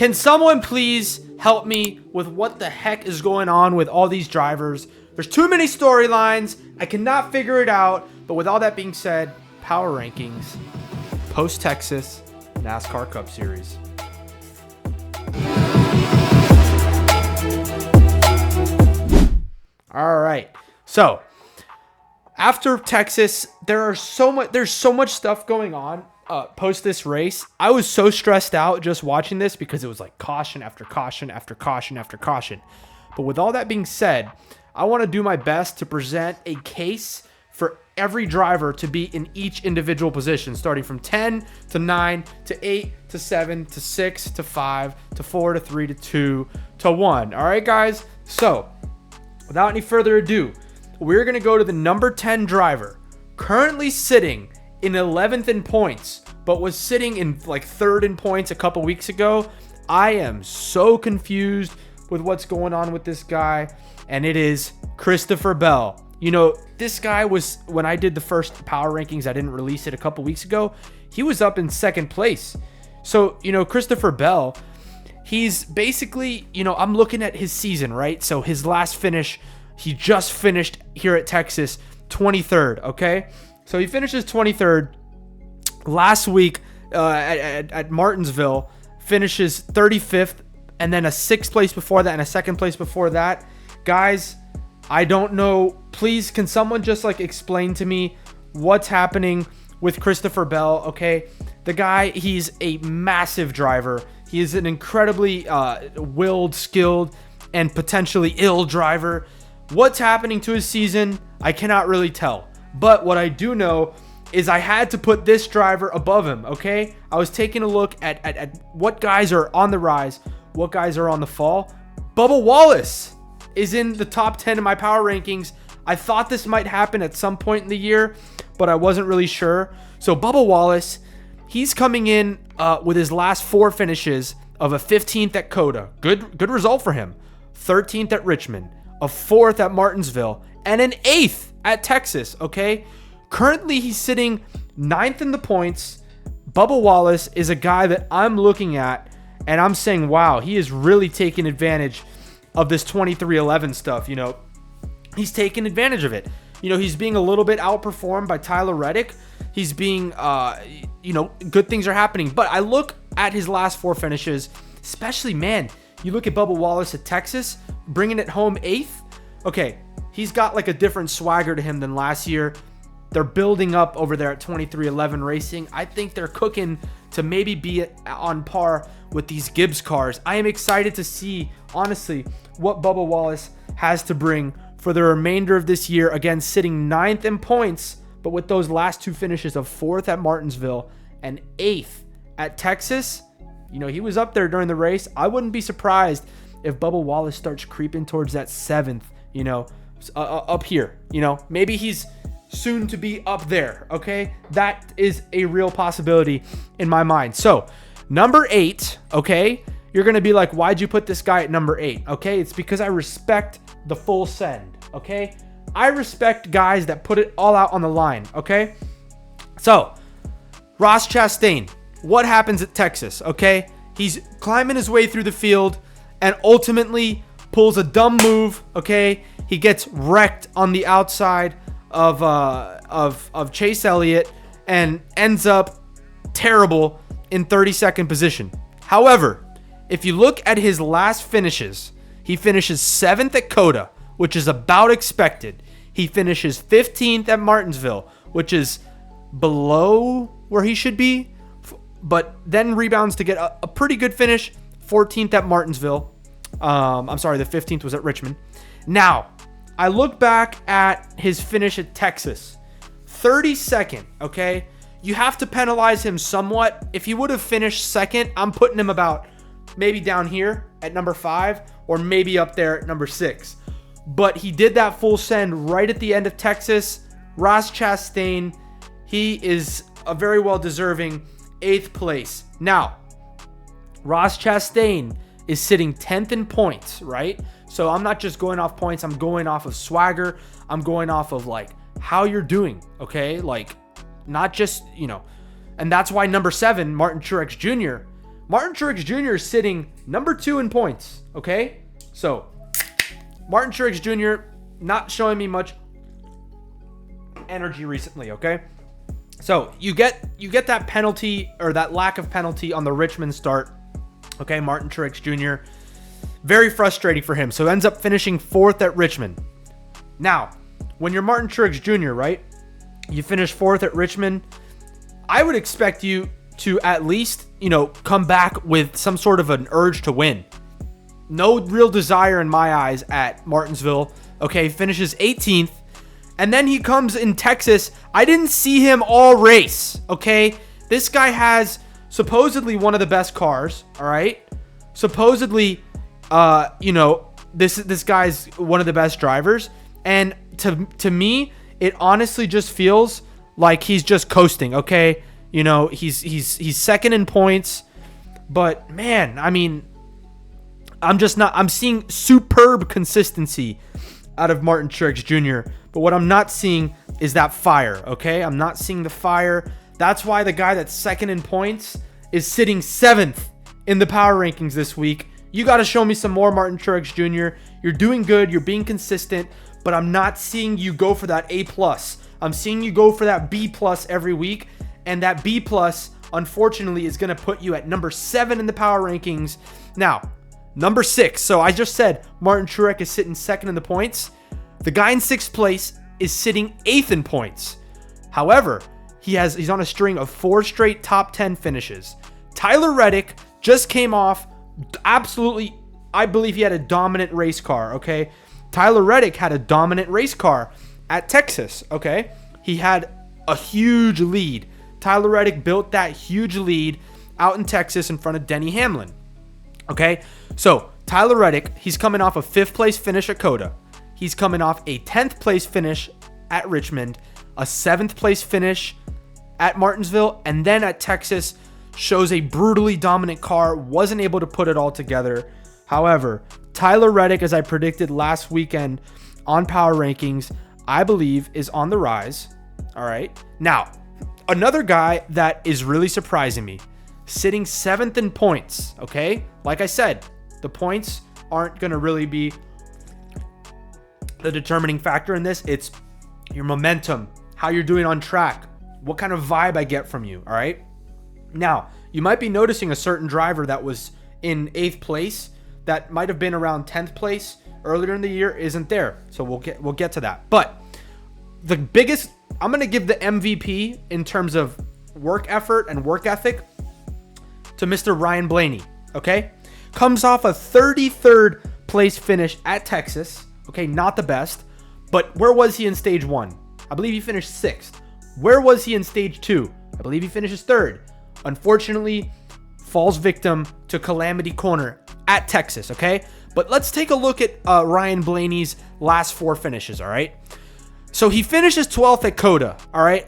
Can someone please help me with what the heck is going on with all these drivers? There's too many storylines. I cannot figure it out. But with all that being said, Power Rankings, post-Texas, NASCAR Cup Series. All right. So, after Texas, there's so much stuff going on post this race. I was so stressed out just watching this because it was like caution after caution after caution after caution. But with all that being said, I want to do my best to present a case for every driver to be in each individual position, starting from 10 to 9 to 8 to 7 to 6 to 5 to 4 to 3 to 2 to 1. All right, guys? So, without any further ado, we're going to go to the number 10 driver, currently sitting in 11th in points, but was sitting in like 3rd in points a couple weeks ago. I am so confused with what's going on with this guy, and it is Christopher Bell. You know, this guy was, when I did the first Power Rankings, I didn't release it a couple weeks ago, he was up in 2nd place. So, you know, Christopher Bell, he's basically, you know, I'm looking at his season, right? So his last finish, he just finished here at Texas, 23rd, okay? So he finishes 23rd. Last week at Martinsville, finishes 35th, and then a 6th place before that and a 2nd place before that. Guys, I don't know. Please, can someone just like explain to me what's happening with Christopher Bell, okay? The guy, he's a massive driver. He is an incredibly willed, skilled, and potentially ill driver. What's happening to his season, I cannot really tell. But what I do know is I had to put this driver above him, okay? I was taking a look at what guys are on the rise, what guys are on the fall. Bubba Wallace is in the top 10 in my power rankings. I thought this might happen at some point in the year, but I wasn't really sure. So Bubba Wallace, he's coming in with his last 4 finishes of a 15th at Coda. Good result for him. 13th at Richmond, a 4th at Martinsville, and an 8th at Texas, okay? Currently, he's sitting 9th in the points. Bubba Wallace is a guy that I'm looking at, and I'm saying, wow, he is really taking advantage of this 23-11 stuff, you know. He's taking advantage of it. You know, he's being a little bit outperformed by Tyler Reddick. He's being, you know, good things are happening. But I look at his last 4 finishes, especially, man, you look at Bubba Wallace at Texas, bringing it home 8th. Okay, he's got like a different swagger to him than last year. They're building up over there at 23-11 Racing. I think they're cooking to maybe be on par with these Gibbs cars. I am excited to see, honestly, what Bubba Wallace has to bring for the remainder of this year. Again, sitting 9th in points, but with those last 2 finishes of 4th at Martinsville and 8th at Texas, you know, he was up there during the race. I wouldn't be surprised if Bubba Wallace starts creeping towards that 7th, you know, up here. You know, maybe he's soon to be up there, okay? That is a real possibility in my mind. So, number 8, okay? You're going to be like, why'd you put this guy at number 8? Okay, it's because I respect the full send, okay? I respect guys that put it all out on the line, okay? So, Ross Chastain, what happens at Texas, okay? He's climbing his way through the field and ultimately pulls a dumb move, okay? He gets wrecked on the outside of Chase Elliott and ends up terrible in 32nd position. However, if you look at his last finishes, he finishes 7th at Coda, which is about expected. He finishes 15th at Martinsville, which is below where he should be, but then rebounds to get a pretty good finish, 14th at Martinsville. I'm sorry, the 15th was at Richmond. Now, I look back at his finish at Texas, 32nd, okay? You have to penalize him somewhat. If he would have finished 2nd, I'm putting him about maybe down here at number 5 or maybe up there at number 6. But he did that full send right at the end of Texas. Ross Chastain, he is a very well-deserving 8th place. Now, Ross Chastain is sitting 10th in points, right? So I'm not just going off points. I'm going off of swagger. I'm going off of like how you're doing, okay? Like not just, you know, and that's why number 7, Martin Truex Jr., Martin Truex Jr. is sitting number 2 in points. Okay, so Martin Truex Jr. not showing me much energy recently. Okay, so you get that penalty, or that lack of penalty, on the Richmond start. Okay, Martin Truex Jr. very frustrating for him. So ends up finishing 4th at Richmond. Now, when you're Martin Truex Jr., right? You finish 4th at Richmond. I would expect you to at least, come back with some sort of an urge to win. No real desire in my eyes at Martinsville. Okay, finishes 18th. And then he comes in Texas. I didn't see him all race. Okay, this guy has supposedly one of the best cars. All right, supposedly, this guy's one of the best drivers. And to me, it honestly just feels like he's just coasting. Okay, he's second in points, but man, I mean, I'm seeing superb consistency out of Martin Truex Jr., but what I'm not seeing is that fire. Okay, I'm not seeing the fire. That's why the guy that's second in points is sitting 7th in the power rankings this week. You got to show me some more, Martin Truex Jr. You're doing good. You're being consistent, but I'm not seeing you go for that A+. I'm seeing you go for that B+ every week, and that B+, unfortunately, is going to put you at number 7 in the power rankings. Now, number 6. So I just said Martin Truex is sitting 2nd in the points. The guy in 6th place is sitting 8th in points. However, he's on a string of 4 straight top 10 finishes. Tyler Reddick just came off absolutely, I believe he had a dominant race car. Okay, Tyler Reddick had a dominant race car at Texas. Okay, he had a huge lead. Tyler Reddick built that huge lead out in Texas in front of Denny Hamlin. Okay, so Tyler Reddick, he's coming off a 5th place finish at Coda. He's coming off a 10th place finish at Richmond, a 7th place finish at Martinsville, and then at Texas shows a brutally dominant car, wasn't able to put it all together. However, Tyler Reddick, as I predicted last weekend on Power Rankings, I believe is on the rise. All right. Now, another guy that is really surprising me, sitting 7th in points. Okay. Like I said, the points aren't going to really be the determining factor in this. It's your momentum, how you're doing on track, what kind of vibe I get from you. All right. Now, you might be noticing a certain driver that was in 8th place that might have been around 10th place earlier in the year isn't there. So we'll get to that. But the biggest, I'm going to give the MVP in terms of work effort and work ethic to Mr. Ryan Blaney. Okay? Comes off a 33rd place finish at Texas. Okay, not the best. But where was he in stage 1? I believe he finished 6th. Where was he in stage 2? I believe he finishes 3rd. Unfortunately, falls victim to Calamity Corner at Texas, okay? But let's take a look at Ryan Blaney's last 4 finishes, all right? So he finishes 12th at Coda, all right?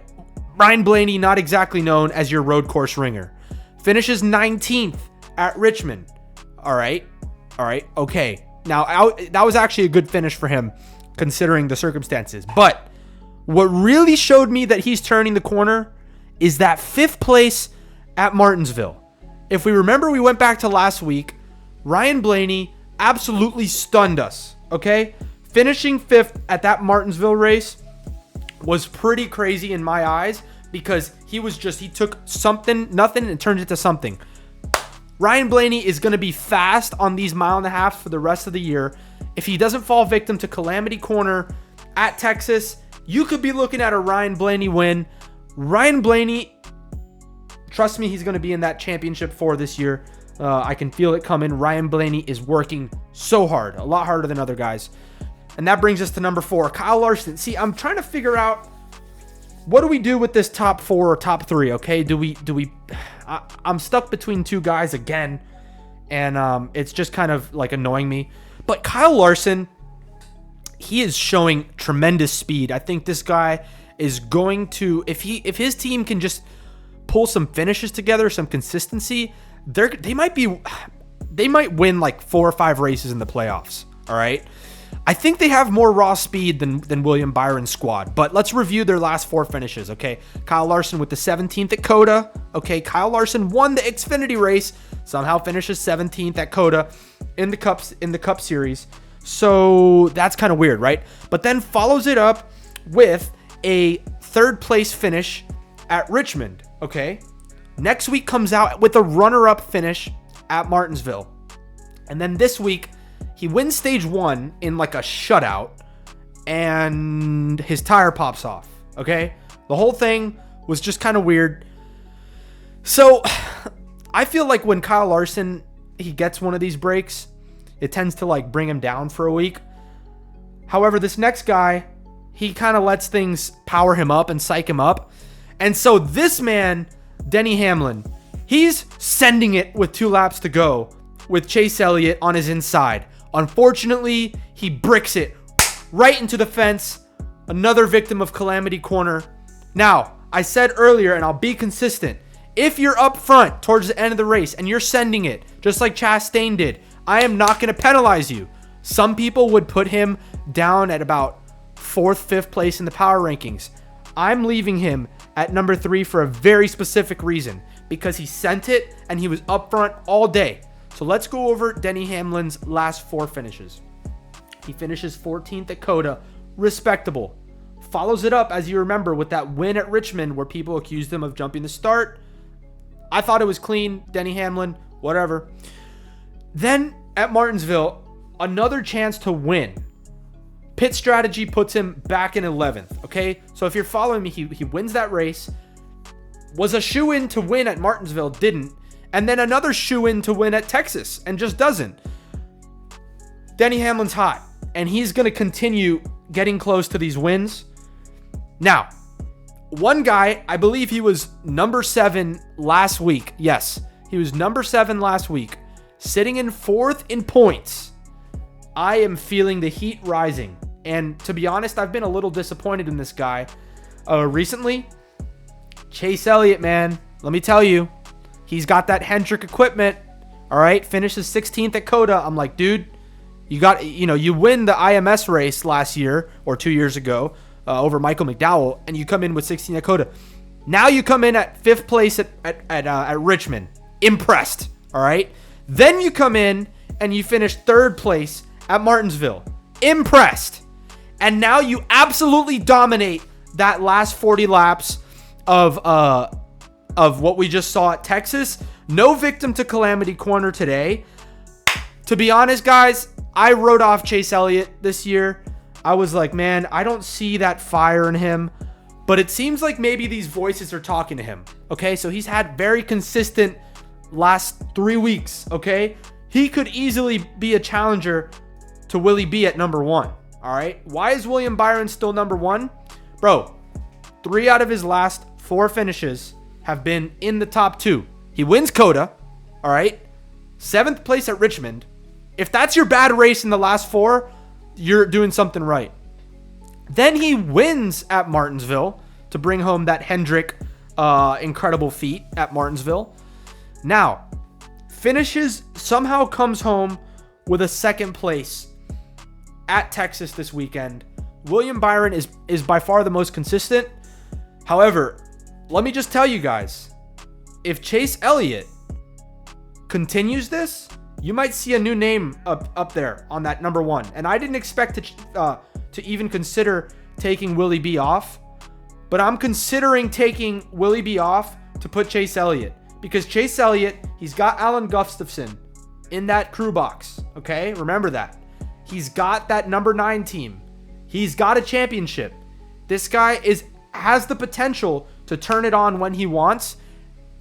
Ryan Blaney, not exactly known as your road course ringer. Finishes 19th at Richmond, all right? Okay. Now, that was actually a good finish for him, considering the circumstances. But what really showed me that he's turning the corner is that 5th place at Martinsville. If we remember, we went back to last week. Ryan Blaney absolutely stunned us, okay? Finishing 5th at that Martinsville race was pretty crazy in my eyes because he took nothing and turned it to something. Ryan Blaney is going to be fast on these 1.5 miles for the rest of the year. If he doesn't fall victim to Calamity Corner at Texas, you could be looking at a Ryan Blaney win. Ryan Blaney, trust me, he's going to be in that championship 4 this year. I can feel it coming. Ryan Blaney is working so hard, a lot harder than other guys. And that brings us to number 4, Kyle Larson. See, I'm trying to figure out, what do we do with this top 4 or top 3? Okay, I'm stuck between 2 guys again, and it's just kind of like annoying me. But Kyle Larson, he is showing tremendous speed. I think this guy is going to, if his team can just pull some finishes together, some consistency, they might win like 4 or 5 races in the playoffs. All right. I think they have more raw speed than William Byron's squad, but let's review their last 4 finishes, okay? Kyle Larson with the 17th at COTA, okay? Kyle Larson won the Xfinity race, somehow finishes 17th at COTA in the Cup Series. So that's kind of weird, right? But then follows it up with a 3rd place finish at Richmond, okay? Next week comes out with a runner-up finish at Martinsville. And then this week, he wins stage 1 in like a shutout, and his tire pops off, okay? The whole thing was just kind of weird. So I feel like when Kyle Larson, he gets one of these breaks, it tends to like bring him down for a week. However, this next guy, he kind of lets things power him up and psych him up. And so this man, Denny Hamlin, he's sending it with 2 laps to go with Chase Elliott on his inside. Unfortunately, he bricks it right into the fence. Another victim of Calamity Corner. Now, I said earlier, and I'll be consistent, if you're up front towards the end of the race and you're sending it, just like Chastain did, I am not going to penalize you. Some people would put him down at about 4th, 5th place in the power rankings. I'm leaving him at number 3 for a very specific reason, because he sent it and he was up front all day. So let's go over Denny Hamlin's last 4 finishes. He finishes 14th at COTA, respectable. Follows it up, as you remember, with that win at Richmond where people accused him of jumping the start. I thought it was clean, Denny Hamlin, whatever. Then at Martinsville, another chance to win. Pit strategy puts him back in 11th, okay? So if you're following me, he wins that race. Was a shoe-in to win at Martinsville, didn't. And then another shoe-in to win at Texas, and just doesn't. Denny Hamlin's hot, and he's going to continue getting close to these wins. Now, one guy, I believe he was number 7 last week. Yes, he was number 7 last week, sitting in 4th in points. I am feeling the heat rising. And to be honest, I've been a little disappointed in this guy recently. Chase Elliott, man, let me tell you, he's got that Hendrick equipment. All right, finishes 16th at COTA. I'm like, dude, you win the IMS race last year or 2 years ago over Michael McDowell, and you come in with 16 at COTA. Now you come in at 5th place at Richmond. Impressed. All right. Then you come in and you finish 3rd place at Martinsville. Impressed. And now you absolutely dominate that last 40 laps of what we just saw at Texas. No victim to Calamity Corner today. To be honest, guys, I wrote off Chase Elliott this year. I was like, man, I don't see that fire in him. But it seems like maybe these voices are talking to him. Okay, so he's had very consistent last 3 weeks. Okay, he could easily be a challenger to Willie B at number 1. All right, why is William Byron still number 1? Bro, 3 out of his last 4 finishes have been in the top 2. He wins COTA, all right? 7th place at Richmond. If that's your bad race in the last 4, you're doing something right. Then he wins at Martinsville to bring home that Hendrick incredible feat at Martinsville. Now, somehow comes home with a 2nd place at Texas this weekend. William Byron is by far the most consistent. However, let me just tell you guys, if Chase Elliott continues this, you might see a new name up there on that number 1. And I didn't expect to even consider taking Willie B off, but I'm considering taking Willie B off to put Chase Elliott, because Chase Elliott, he's got Alan Gustafson in that crew box. Okay, remember that. He's got that number 9 team. He's got a championship. This guy has the potential to turn it on when he wants,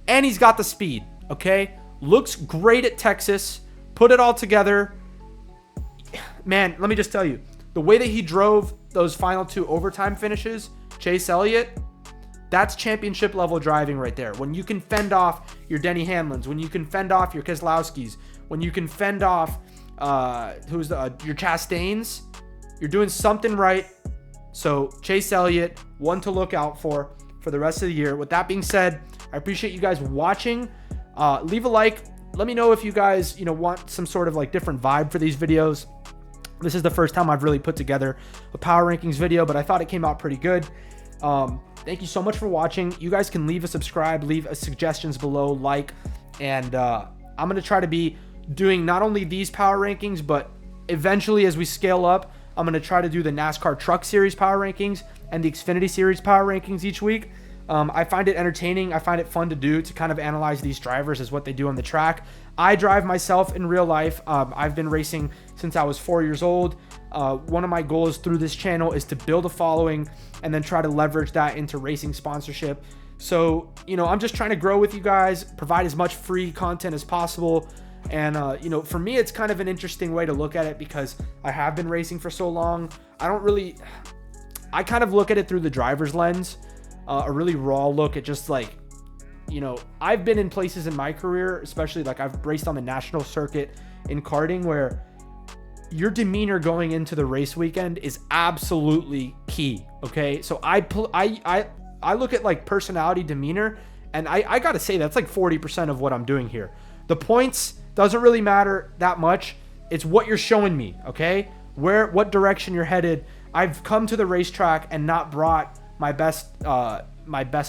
and he's got the speed. Okay, looks great at Texas. Put it all together. Man, let me just tell you, the way that he drove those final 2 overtime finishes, Chase Elliott, that's championship level driving right there. When you can fend off your Denny Hamlins, when you can fend off your Keselowskis, when you can fend off your Chastains, you're doing something right. So Chase Elliott, one to look out for the rest of the year. With that being said, I appreciate you guys watching. Leave a like. Let me know if you guys want some sort of like different vibe for these videos. This is the first time I've really put together a power rankings video, but I thought it came out pretty good. Thank you so much for watching. You guys can leave a subscribe, leave a suggestions below, like, and I'm going to try to be doing not only these power rankings, but eventually as we scale up, I'm going to try to do the NASCAR Truck Series power rankings and the Xfinity Series power rankings each week. I find it entertaining. I find it fun to do, to kind of analyze these drivers as what they do on the track. I drive myself in real life. I've been racing since I was 4 years old. One of my goals through this channel is to build a following and then try to leverage that into racing sponsorship. So, you know, I'm just trying to grow with you guys, provide as much free content as possible. And, you know, for me, it's kind of an interesting way to look at it because I have been racing for so long. I kind of look at it through the driver's lens, a really raw look at just like, you know, I've been in places in my career, especially like I've raced on the national circuit in karting, where your demeanor going into the race weekend is absolutely key. Okay. So I look at like personality, demeanor, and I got to say that's like 40% of what I'm doing here. The points doesn't really matter that much. It's what you're showing me. Okay. What direction you're headed. I've come to the racetrack and not brought my best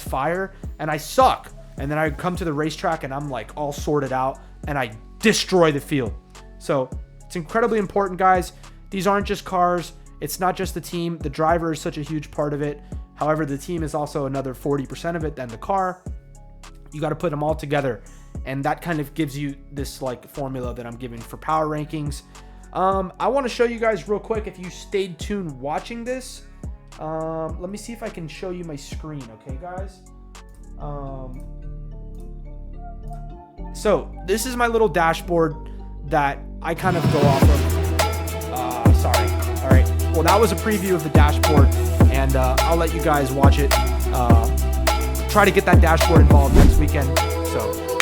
fire, and I suck. And then I come to the racetrack and I'm like all sorted out and I destroy the field. So it's incredibly important, guys. These aren't just cars. It's not just the team. The driver is such a huge part of it. However, the team is also another 40% of it than the car. You got to put them all together. And that kind of gives you this like formula that I'm giving for power rankings. I want to show you guys real quick, if you stayed tuned watching this. Let me see if I can show you my screen. Okay, guys. So this is my little dashboard that I kind of go off of. Sorry. All right. Well, that was a preview of the dashboard, and I'll let you guys watch it. Try to get that dashboard involved next weekend. So